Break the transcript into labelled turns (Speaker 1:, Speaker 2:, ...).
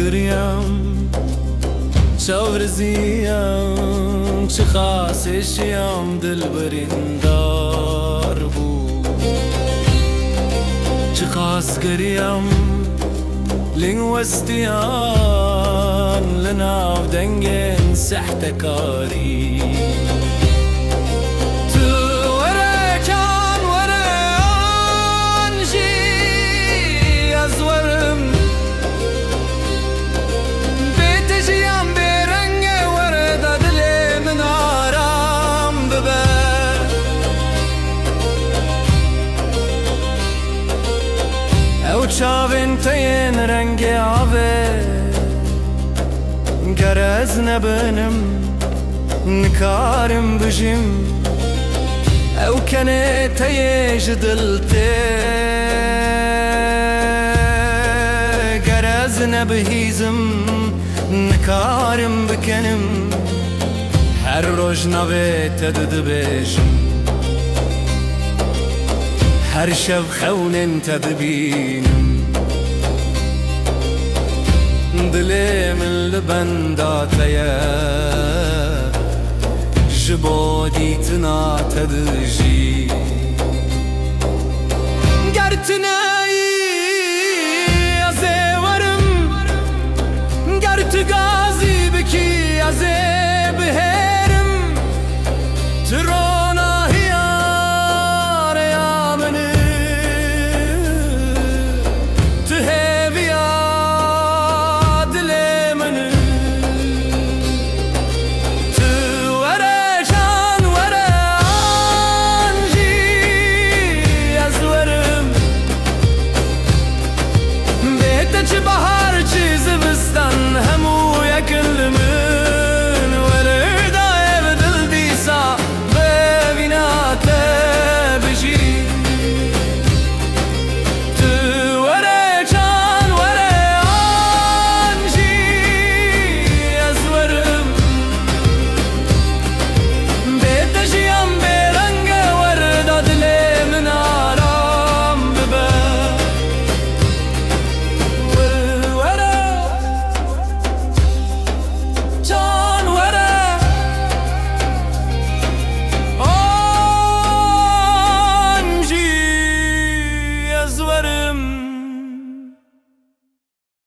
Speaker 1: گریم چاورزیم چه خاسشیم دل بریندار بود چه خاص گریم لین وستیان لناو دنگن سحتکاری چاوین تین رنگ آوه گرز نبنم نکارم بجیم او کنه تیج دلته گرز نبهیزم نکارم بکنم هر روز نوه تدد بجم هر شب خون تدبینم دلي من لبنداتيا جبودي تناتدجي قرتناي يا زورم قرت غازي بكي يا زي بهرم